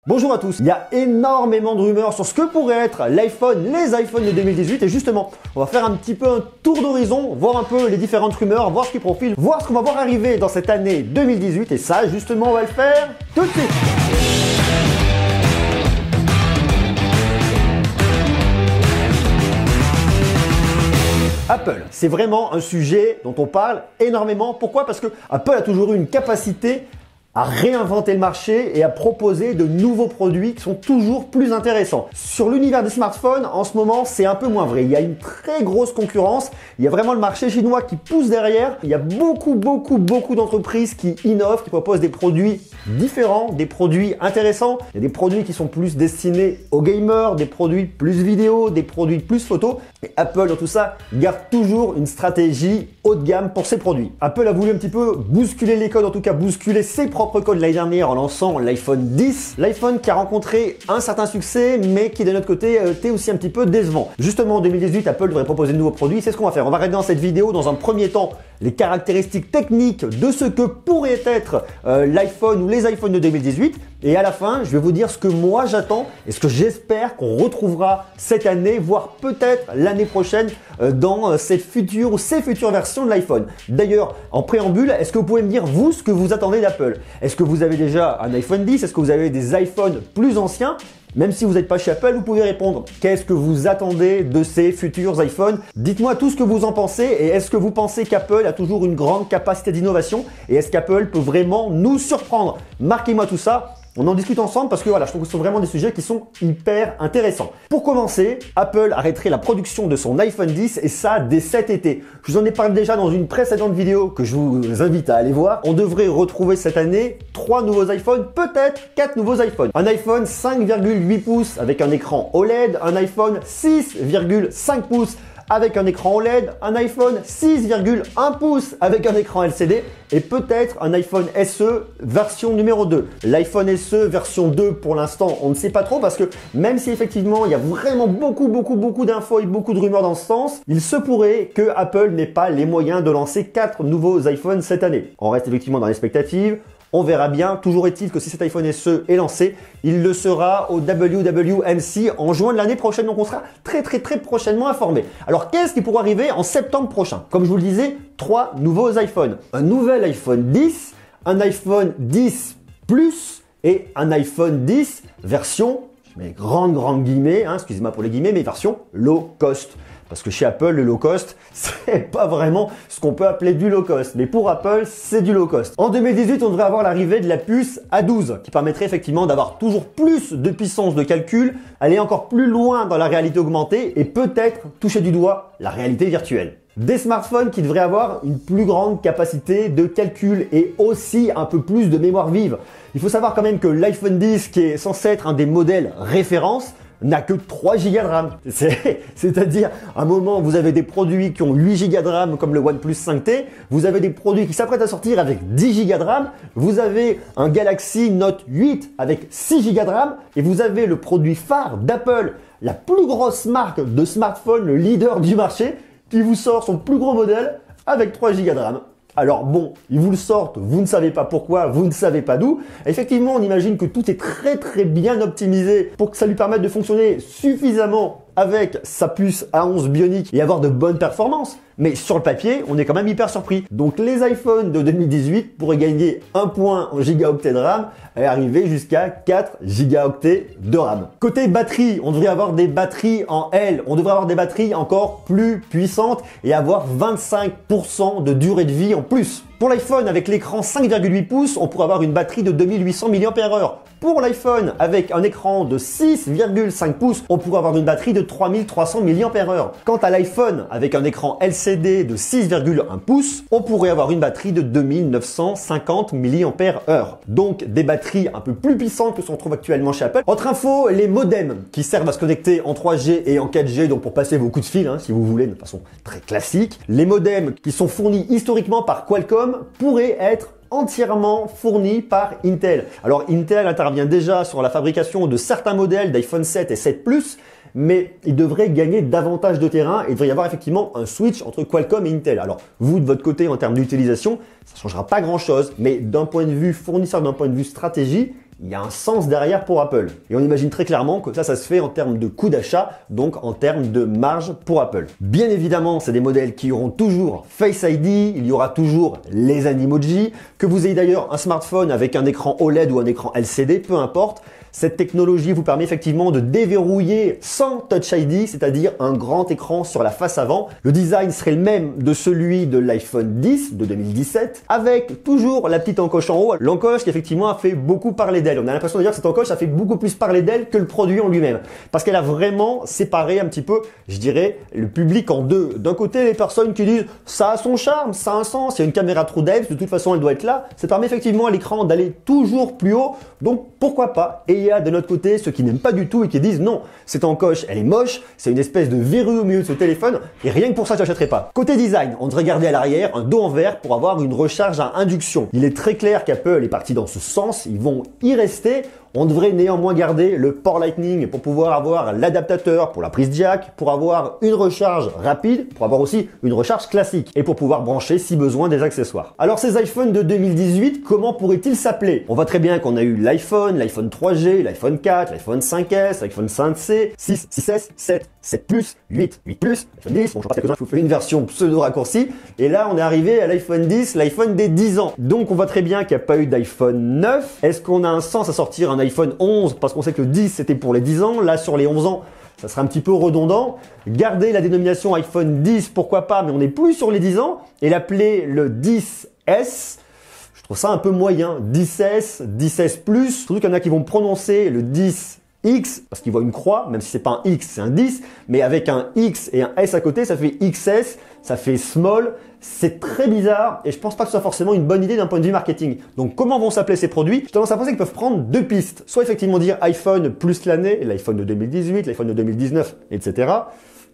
Bonjour à tous, il y a énormément de rumeurs sur ce que pourrait être l'iPhone, les iPhones de 2018 et justement, on va faire un petit peu un tour d'horizon, voir un peu les différentes rumeurs, voir ce qui profile, voir ce qu'on va voir arriver dans cette année 2018 et ça justement on va le faire tout de suite. Apple, c'est vraiment un sujet dont on parle énormément. Pourquoi? Parce que Apple a toujours eu une capacité à réinventer le marché et à proposer de nouveaux produits qui sont toujours plus intéressants. Sur l'univers des smartphones, en ce moment, c'est un peu moins vrai. Il y a une très grosse concurrence. Il y a vraiment le marché chinois qui pousse derrière. Il y a beaucoup d'entreprises qui innovent, qui proposent des produits différents, des produits intéressants. Il y a des produits qui sont plus destinés aux gamers, des produits plus vidéo, des produits plus photo. Et Apple, dans tout ça, garde toujours une stratégie haut de gamme pour ses produits. Apple a voulu un petit peu bousculer les codes, en tout cas bousculer ses propres code l'année dernière en lançant l'iPhone 10. L'iPhone qui a rencontré un certain succès, mais qui d'un autre côté était aussi un petit peu décevant. Justement, en 2018, Apple devrait proposer de nouveaux produits. C'est ce qu'on va faire. On va regarder dans cette vidéo, dans un premier temps, les caractéristiques techniques de ce que pourrait être l'iPhone ou les iPhones de 2018. Et à la fin, je vais vous dire ce que moi j'attends et ce que j'espère qu'on retrouvera cette année, voire peut-être l'année prochaine dans cette future ou ces futures versions de l'iPhone. D'ailleurs, en préambule, est-ce que vous pouvez me dire vous ce que vous attendez d'Apple? Est-ce que vous avez déjà un iPhone 10? Est-ce que vous avez des iPhones plus anciens? Même si vous n'êtes pas chez Apple, vous pouvez répondre. Qu'est-ce que vous attendez de ces futurs iPhones? Dites-moi tout ce que vous en pensez et est-ce que vous pensez qu'Apple a toujours une grande capacité d'innovation et est-ce qu'Apple peut vraiment nous surprendre? Marquez-moi tout ça. On en discute ensemble parce que voilà, je trouve que ce sont vraiment des sujets qui sont hyper intéressants. Pour commencer, Apple arrêterait la production de son iPhone 10 et ça dès cet été. Je vous en ai parlé déjà dans une précédente vidéo que je vous invite à aller voir. On devrait retrouver cette année 3 nouveaux iPhones, peut-être 4 nouveaux iPhones. Un iPhone 5,8 pouces avec un écran OLED, un iPhone 6,5 pouces avec un écran OLED, un iPhone 6,1 pouces avec un écran LCD et peut-être un iPhone SE version numéro 2. L'iPhone SE version 2 pour l'instant, on ne sait pas trop parce que même si effectivement il y a vraiment beaucoup d'infos et beaucoup de rumeurs dans ce sens, il se pourrait que Apple n'ait pas les moyens de lancer 4 nouveaux iPhones cette année. On reste effectivement dans l'expectative. On verra bien. Toujours est-il que si cet iPhone SE est lancé, il le sera au WWDC en juin de l'année prochaine. Donc on sera très prochainement informé. Alors qu'est-ce qui pourra arriver en septembre prochain? Comme je vous le disais, 3 nouveaux iPhones. Un nouvel iPhone 10, un iPhone 10 Plus et un iPhone 10 version, je mets grandes guillemets, excusez-moi pour les guillemets, mais version low cost. Parce que chez Apple, le low cost, c'est pas vraiment ce qu'on peut appeler du low cost. Mais pour Apple, c'est du low cost. En 2018, on devrait avoir l'arrivée de la puce A12 qui permettrait effectivement d'avoir toujours plus de puissance de calcul, aller encore plus loin dans la réalité augmentée et peut-être toucher du doigt la réalité virtuelle. Des smartphones qui devraient avoir une plus grande capacité de calcul et aussi un peu plus de mémoire vive. Il faut savoir quand même que l'iPhone 10, qui est censé être un des modèles référence, n'a que 3 Go de RAM. C'est-à-dire, à un moment, vous avez des produits qui ont 8 Go de RAM comme le OnePlus 5T, vous avez des produits qui s'apprêtent à sortir avec 10 Go de RAM, vous avez un Galaxy Note 8 avec 6 Go de RAM, et vous avez le produit phare d'Apple, la plus grosse marque de smartphone, le leader du marché, qui vous sort son plus gros modèle avec 3 Go de RAM. Alors bon, ils vous le sortent, vous ne savez pas pourquoi, vous ne savez pas d'où. Effectivement, on imagine que tout est très bien optimisé pour que ça lui permette de fonctionner suffisamment avec sa puce A11 Bionic et avoir de bonnes performances. Mais sur le papier, on est quand même hyper surpris. Donc les iPhones de 2018 pourraient gagner 1 point en gigaoctets de RAM et arriver jusqu'à 4 gigaoctets de RAM. Côté batterie, on devrait avoir des batteries en L. On devrait avoir des batteries encore plus puissantes et avoir 25% de durée de vie en plus. Pour l'iPhone avec l'écran 5,8 pouces, on pourrait avoir une batterie de 2800 mAh. Pour l'iPhone avec un écran de 6,5 pouces, on pourrait avoir une batterie de 3300 mAh. Quant à l'iPhone avec un écran LCD de 6,1 pouces, on pourrait avoir une batterie de 2950 mAh. Donc des batteries un peu plus puissantes que ce qu'on trouve actuellement chez Apple. Autre info, les modems qui servent à se connecter en 3G et en 4G, donc pour passer vos coups de fil, si vous voulez, de façon très classique. Les modems qui sont fournis historiquement par Qualcomm pourraient être entièrement fournis par Intel. Alors Intel intervient déjà sur la fabrication de certains modèles d'iPhone 7 et 7 Plus, mais il devrait gagner davantage de terrain et il devrait y avoir effectivement un switch entre Qualcomm et Intel. Alors vous, de votre côté, en termes d'utilisation, ça ne changera pas grand-chose, mais d'un point de vue fournisseur, d'un point de vue stratégie, il y a un sens derrière pour Apple. Et on imagine très clairement que ça se fait en termes de coût d'achat, donc en termes de marge pour Apple. Bien évidemment, c'est des modèles qui auront toujours Face ID, il y aura toujours les Animoji, que vous ayez d'ailleurs un smartphone avec un écran OLED ou un écran LCD, peu importe. Cette technologie vous permet effectivement de déverrouiller sans Touch ID, c'est-à-dire un grand écran sur la face avant. Le design serait le même de celui de l'iPhone 10 de 2017, avec toujours la petite encoche en haut. L'encoche qui effectivement a fait beaucoup parler d'elle. On a l'impression de dire que cette encoche a fait beaucoup plus parler d'elle que le produit en lui-même. Parce qu'elle a vraiment séparé un petit peu, je dirais, le public en deux. D'un côté, les personnes qui disent « ça a son charme, ça a un sens, il y a une caméra True Depth, de toute façon elle doit être là ». Ça permet effectivement à l'écran d'aller toujours plus haut, donc pourquoi pas. Et il y a de notre côté ceux qui n'aiment pas du tout et qui disent non, cette encoche elle est moche, c'est une espèce de verrue au milieu de ce téléphone et rien que pour ça je n'achèterai pas. Côté design, on devrait garder à l'arrière un dos en verre pour avoir une recharge à induction. Il est très clair qu'Apple est parti dans ce sens, ils vont y rester. On devrait néanmoins garder le port Lightning pour pouvoir avoir l'adaptateur pour la prise jack, pour avoir une recharge rapide, pour avoir aussi une recharge classique et pour pouvoir brancher si besoin des accessoires. Alors ces iPhones de 2018, comment pourraient-ils s'appeler? On voit très bien qu'on a eu l'iPhone 3G, l'iPhone 4, l'iPhone 5S, l'iPhone 5C, 6, 6S, 7, 7 Plus, 8, 8 Plus, iPhone 10, bon je passe quelques-uns, je vous fais une version pseudo raccourcie et là on est arrivé à l'iPhone 10, l'iPhone des 10 ans. Donc on voit très bien qu'il n'y a pas eu d'iPhone 9. Est-ce qu'on a un sens à sortir un iPhone 11 parce qu'on sait que le 10 c'était pour les 10 ans, là sur les 11 ans ça sera un petit peu redondant. Garder la dénomination iPhone 10 pourquoi pas, mais on n'est plus sur les 10 ans et l'appeler le 10S, je trouve ça un peu moyen. 10S, 10S Plus, surtout qu'il y en a qui vont prononcer le 10X parce qu'ils voient une croix, même si c'est pas un X, c'est un 10, mais avec un X et un S à côté, ça fait XS, ça fait small. C'est très bizarre et je pense pas que ce soit forcément une bonne idée d'un point de vue marketing. Donc comment vont s'appeler ces produits? J'ai tendance à penser qu'ils peuvent prendre deux pistes. Soit effectivement dire iPhone plus l'année, l'iPhone de 2018, l'iPhone de 2019, etc.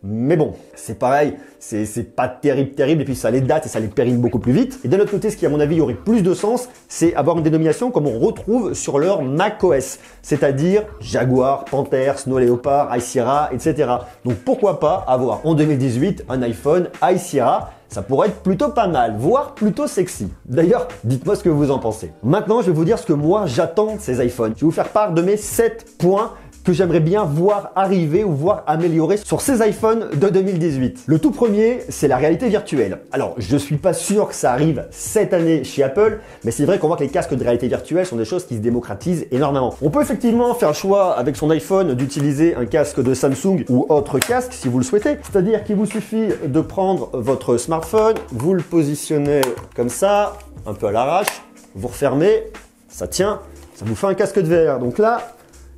Mais bon, c'est pareil, c'est pas terrible et puis ça les date et ça les périme beaucoup plus vite. Et d'un autre côté, ce qui à mon avis aurait plus de sens, c'est avoir une dénomination comme on retrouve sur leur macOS, c'est-à-dire Jaguar, Panther, Snow Leopard, High Sierra, etc. Donc pourquoi pas avoir en 2018 un iPhone High Sierra? Ça pourrait être plutôt pas mal, voire plutôt sexy. D'ailleurs, dites-moi ce que vous en pensez. Maintenant, je vais vous dire ce que moi j'attends de ces iPhones. Je vais vous faire part de mes 7 points que j'aimerais bien voir arriver ou voir améliorer sur ces iPhones de 2018. Le tout premier, c'est la réalité virtuelle. Alors, je suis pas sûr que ça arrive cette année chez Apple, mais c'est vrai qu'on voit que les casques de réalité virtuelle sont des choses qui se démocratisent énormément. On peut effectivement faire le choix avec son iPhone d'utiliser un casque de Samsung ou autre casque si vous le souhaitez. C'est-à-dire qu'il vous suffit de prendre votre smartphone, vous le positionnez comme ça, un peu à l'arrache, vous refermez, ça tient, ça vous fait un casque de VR. Donc là,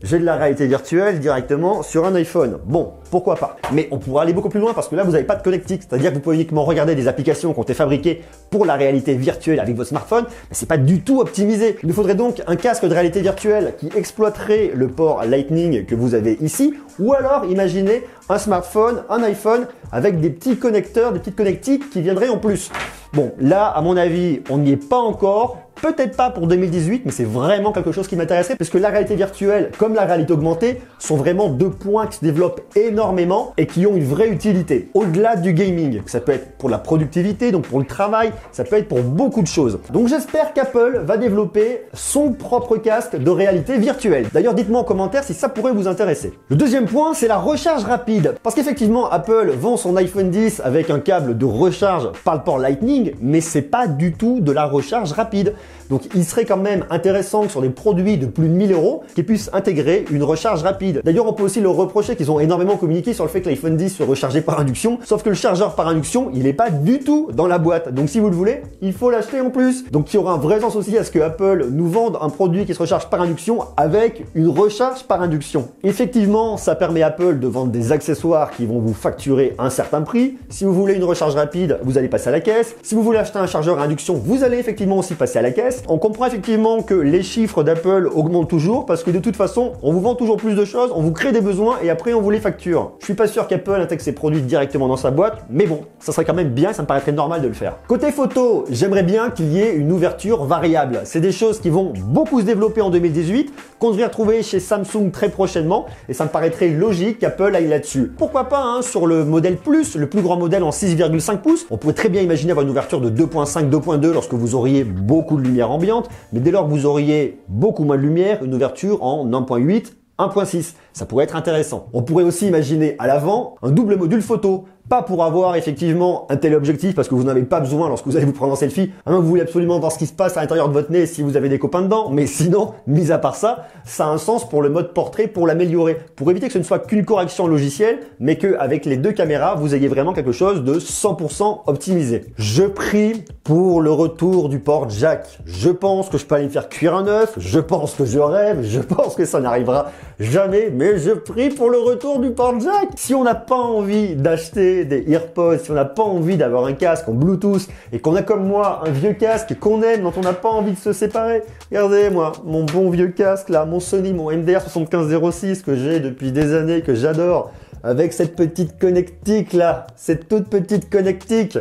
j'ai de la réalité virtuelle directement sur un iPhone. Bon, pourquoi pas. Mais on pourra aller beaucoup plus loin parce que là, vous n'avez pas de connectique. C'est-à-dire que vous pouvez uniquement regarder des applications qui ont été fabriquées pour la réalité virtuelle avec votre smartphone, mais c'est pas du tout optimisé. Il nous faudrait donc un casque de réalité virtuelle qui exploiterait le port Lightning que vous avez ici, ou alors imaginez un smartphone, un iPhone avec des petits connecteurs, des petites connectiques qui viendraient en plus. Bon, là, à mon avis, on n'y est pas encore. Peut-être pas pour 2018, mais c'est vraiment quelque chose qui m'intéresserait parce que la réalité virtuelle comme la réalité augmentée sont vraiment deux points qui se développent énormément et qui ont une vraie utilité. Au-delà du gaming, ça peut être pour la productivité, donc pour le travail, ça peut être pour beaucoup de choses. Donc j'espère qu'Apple va développer son propre casque de réalité virtuelle. D'ailleurs, dites-moi en commentaire si ça pourrait vous intéresser. Le deuxième point, c'est la recharge rapide. Parce qu'effectivement, Apple vend son iPhone 10 avec un câble de recharge par le port Lightning, mais c'est pas du tout de la recharge rapide. Donc il serait quand même intéressant que sur des produits de plus de 1000 € qu'ils puissent intégrer une recharge rapide. D'ailleurs, on peut aussi leur reprocher qu'ils ont énormément communiqué sur le fait que l'iPhone 10 se rechargeait par induction, sauf que le chargeur par induction, il n'est pas du tout dans la boîte. Donc si vous le voulez, il faut l'acheter en plus. Donc il y aura un vrai sens aussi à ce que Apple nous vende un produit qui se recharge par induction avec une recharge par induction. Effectivement, ça permet à Apple de vendre des accessoires qui vont vous facturer un certain prix. Si vous voulez une recharge rapide, vous allez passer à la caisse. Si vous voulez acheter un chargeur à induction, vous allez effectivement aussi passer à la caisse. On comprend effectivement que les chiffres d'Apple augmentent toujours parce que de toute façon, on vous vend toujours plus de choses, on vous crée des besoins et après on vous les facture. Je suis pas sûr qu'Apple intègre ses produits directement dans sa boîte, mais bon, ça serait quand même bien, ça me paraîtrait normal de le faire. Côté photo, j'aimerais bien qu'il y ait une ouverture variable. C'est des choses qui vont beaucoup se développer en 2018, qu'on devrait retrouver chez Samsung très prochainement et ça me paraîtrait logique qu'Apple aille là-dessus. Pourquoi pas hein, sur le modèle Plus, le plus grand modèle en 6,5 pouces, on pourrait très bien imaginer avoir une ouverture de 2.5, 2.2 lorsque vous auriez beaucoup de de lumière ambiante, mais dès lors que vous auriez beaucoup moins de lumière, une ouverture en 1.8, 1.6. Ça pourrait être intéressant. On pourrait aussi imaginer à l'avant un double module photo. Pas pour avoir effectivement un téléobjectif parce que vous n'en avez pas besoin lorsque vous allez vous prendre en selfie, à moins que vous voulez absolument voir ce qui se passe à l'intérieur de votre nez si vous avez des copains dedans. Mais sinon, mis à part ça, ça a un sens pour le mode portrait, pour l'améliorer, pour éviter que ce ne soit qu'une correction logicielle, mais qu'avec les deux caméras, vous ayez vraiment quelque chose de 100% optimisé. Je prie pour le retour du port jack. Je pense que je peux aller me faire cuire un œuf, je pense que je rêve, je pense que ça n'arrivera jamais, mais je prie pour le retour du port jack. Si on n'a pas envie d'acheter des AirPods, si on n'a pas envie d'avoir un casque en Bluetooth et qu'on a comme moi un vieux casque qu'on aime, dont on n'a pas envie de se séparer, regardez moi, mon bon vieux casque là, mon Sony, mon MDR 7506 que j'ai depuis des années, que j'adore, avec cette petite connectique là, cette toute petite connectique.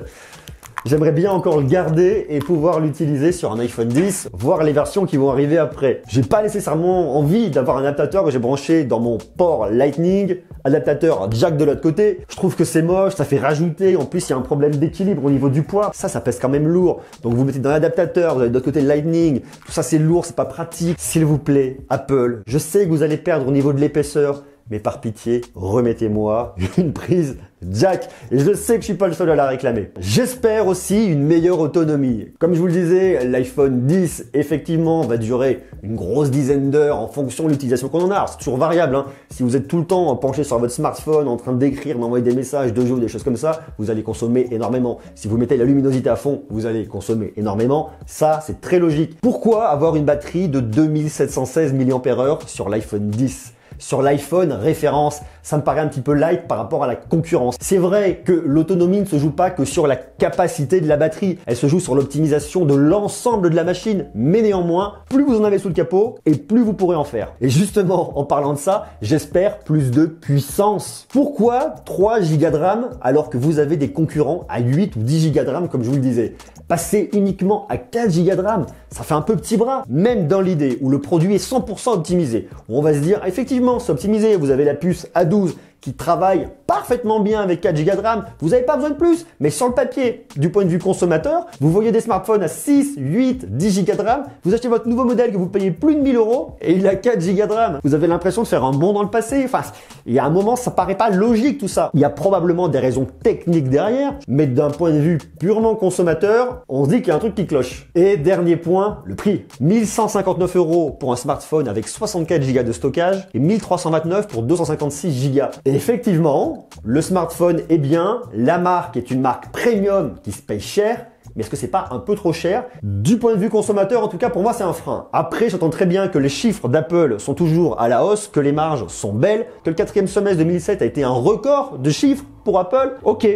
J'aimerais bien encore le garder et pouvoir l'utiliser sur un iPhone 10, voire les versions qui vont arriver après. J'ai pas nécessairement envie d'avoir un adaptateur que j'ai branché dans mon port Lightning, adaptateur jack de l'autre côté. Je trouve que c'est moche, ça fait rajouter. En plus, il y a un problème d'équilibre au niveau du poids. Ça pèse quand même lourd. Donc vous mettez dans l'adaptateur, vous avez de l'autre côté le Lightning. Tout ça, c'est lourd, c'est pas pratique. S'il vous plaît, Apple, je sais que vous allez perdre au niveau de l'épaisseur, mais par pitié, remettez-moi une prise jack. Et je sais que je suis pas le seul à la réclamer. J'espère aussi une meilleure autonomie. Comme je vous le disais, l'iPhone 10, effectivement, va durer une grosse dizaine d'heures en fonction de l'utilisation qu'on en a. C'est toujours variable, hein. Si vous êtes tout le temps penché sur votre smartphone, en train d'écrire, d'envoyer des messages, de jouer, des choses comme ça, vous allez consommer énormément. Si vous mettez la luminosité à fond, vous allez consommer énormément. Ça, c'est très logique. Pourquoi avoir une batterie de 2716 mAh sur l'iPhone 10 ? Sur l'iPhone référence, ça me paraît un petit peu light par rapport à la concurrence. C'est vrai que l'autonomie ne se joue pas que sur la capacité de la batterie, elle se joue sur l'optimisation de l'ensemble de la machine. Mais néanmoins, plus vous en avez sous le capot et plus vous pourrez en faire. Et justement, en parlant de ça, j'espère plus de puissance. Pourquoi 3 Go de RAM alors que vous avez des concurrents à 8 ou 10 Go de RAM comme je vous le disais? Passer uniquement à 4 Go de RAM, ça fait un peu petit bras. Même dans l'idée où le produit est 100% optimisé, où on va se dire effectivement c'est optimisé, vous avez la puce A12 qui travaille parfaitement bien avec 4 Go de RAM, vous n'avez pas besoin de plus. Mais sur le papier, du point de vue consommateur, vous voyez des smartphones à 6, 8, 10 Go de RAM, vous achetez votre nouveau modèle que vous payez plus de 1000 € et il a 4 Go de RAM. Vous avez l'impression de faire un bond dans le passé. Enfin, il y a un moment, ça paraît pas logique tout ça. Il y a probablement des raisons techniques derrière, mais d'un point de vue purement consommateur, on se dit qu'il y a un truc qui cloche. Et dernier point, le prix. 1159 € pour un smartphone avec 64 Go de stockage et 1329 pour 256 Go. Et effectivement, le smartphone est bien, la marque est une marque premium qui se paye cher, mais est-ce que c'est pas un peu trop cher? Du point de vue consommateur, en tout cas, pour moi, c'est un frein. Après, j'entends très bien que les chiffres d'Apple sont toujours à la hausse, que les marges sont belles, que le 4e semestre 2007 a été un record de chiffres pour Apple. Ok,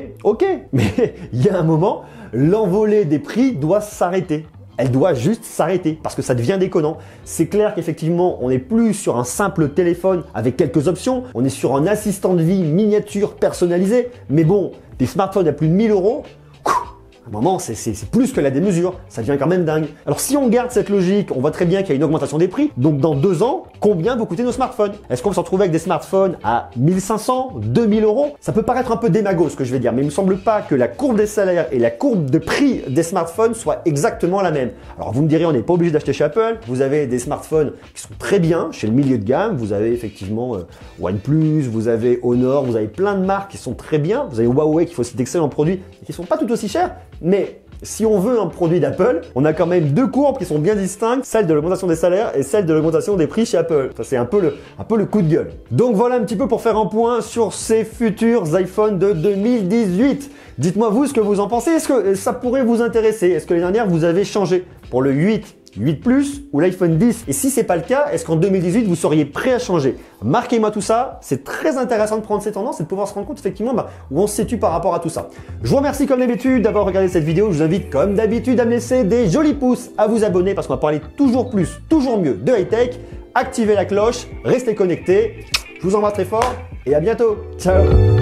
mais il y a un moment, l'envolée des prix doit s'arrêter. Elle doit juste s'arrêter parce que ça devient déconnant. C'est clair qu'effectivement, on n'est plus sur un simple téléphone avec quelques options. On est sur un assistant de vie miniature personnalisé. Mais bon, des smartphones à plus de 1000 €, à un moment, c'est plus que la démesure. Ça devient quand même dingue. Alors si on garde cette logique, on voit très bien qu'il y a une augmentation des prix. Donc dans 2 ans, combien vont coûter nos smartphones? Est-ce qu'on va se retrouver avec des smartphones à 1500, 2000 €? Ça peut paraître un peu démago ce que je vais dire, mais il me semble pas que la courbe des salaires et la courbe de prix des smartphones soient exactement la même. Alors vous me direz, on n'est pas obligé d'acheter chez Apple. Vous avez des smartphones qui sont très bien chez le milieu de gamme. Vous avez effectivement OnePlus, vous avez Honor, vous avez plein de marques qui sont très bien. Vous avez Huawei qui fait aussi d'excellents produits et qui sont pas tout aussi chers. Mais si on veut un produit d'Apple, on a quand même 2 courbes qui sont bien distinctes, celle de l'augmentation des salaires et celle de l'augmentation des prix chez Apple. Ça, c'est un peu le coup de gueule. Donc voilà un petit peu pour faire un point sur ces futurs iPhones de 2018. Dites-moi vous ce que vous en pensez. Est-ce que ça pourrait vous intéresser? Est-ce que l'année dernière vous avez changé pour le 8 Plus ou l'iPhone 10? Et si c'est pas le cas, est-ce qu'en 2018 vous seriez prêt à changer? Marquez-moi tout ça, c'est très intéressant de prendre ces tendances et de pouvoir se rendre compte effectivement où on se situe par rapport à tout ça. Je vous remercie comme d'habitude d'avoir regardé cette vidéo. Je vous invite comme d'habitude à me laisser des jolis pouces, à vous abonner parce qu'on va parler toujours plus, toujours mieux de high-tech. Activez la cloche, restez connectés. Je vous embrasse très fort et à bientôt. Ciao!